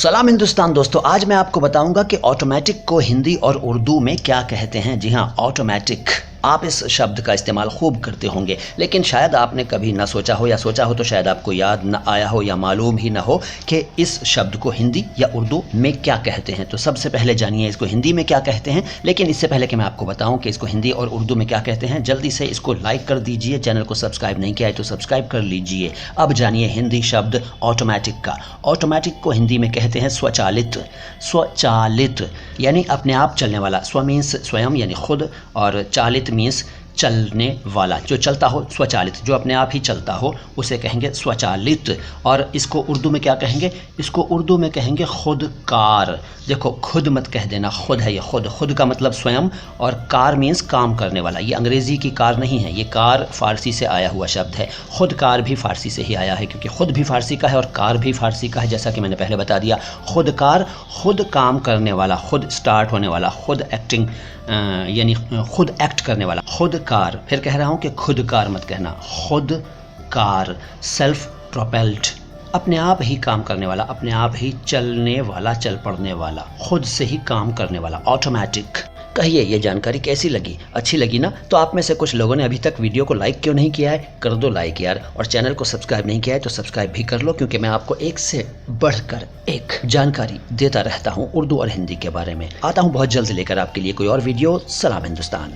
सलाम हिंदुस्तान दोस्तों, आज मैं आपको बताऊंगा कि ऑटोमेटिक को हिंदी और उर्दू में क्या कहते हैं। जी हाँ, ऑटोमेटिक। आप इस शब्द का इस्तेमाल खूब करते होंगे, लेकिन शायद आपने कभी ना सोचा हो, या सोचा हो तो शायद आपको याद ना आया हो या मालूम ही ना हो कि इस शब्द को हिंदी या उर्दू में क्या कहते हैं। तो सबसे पहले जानिए इसको हिंदी में क्या कहते हैं। लेकिन इससे पहले कि मैं आपको बताऊं कि इसको हिंदी और उर्दू में क्या कहते हैं, जल्दी से इसको लाइक कर दीजिए। चैनल को सब्सक्राइब नहीं किया है तो सब्सक्राइब कर लीजिए। अब जानिए हिंदी शब्द ऑटोमेटिक का। ऑटोमेटिक को हिंदी में कहते हैं स्वचालित। स्वचालित यानी अपने आप चलने वाला। स्व मीन्स स्वयं यानी खुद, और चालित मीन्स चलने वाला, जो चलता हो। स्वचालित जो अपने आप ही चलता हो उसे कहेंगे स्वचालित। और इसको उर्दू में क्या कहेंगे? इसको उर्दू में कहेंगे खुदकार। देखो, खुद मत कह देना, खुद है ये। खुद, खुद का मतलब स्वयं, और कार मीन्स काम करने वाला। ये अंग्रेज़ी की कार नहीं है, ये कार फारसी से आया हुआ शब्द है। खुदकार भी फारसी से ही आया है, क्योंकि खुद भी फारसी का है और कार भी फारसी का है, जैसा कि मैंने पहले बता दिया। खुदकार, खुद काम करने वाला, खुद स्टार्ट होने वाला, खुद एक्टिंग यानी खुद एक्ट करने वाला। खुदकार। फिर कह रहा हूँ कि खुदकार मत कहना, खुदकार। सेल्फ प्रोपेल्ड, अपने आप ही काम करने वाला, अपने आप ही चलने वाला, चल पड़ने वाला, खुद से ही काम करने वाला, ऑटोमेटिक। कहिए, ये जानकारी कैसी लगी? अच्छी लगी ना? तो आप में से कुछ लोगों ने अभी तक वीडियो को लाइक क्यों नहीं किया है? कर दो लाइक यार। और चैनल को सब्सक्राइब नहीं किया है तो सब्सक्राइब भी कर लो, क्योंकि मैं आपको एक से बढ़कर एक जानकारी देता रहता हूँ उर्दू और हिंदी के बारे में। आता हूँ बहुत जल्द लेकर आपके लिए कोई और वीडियो। सलाम हिंदुस्तान।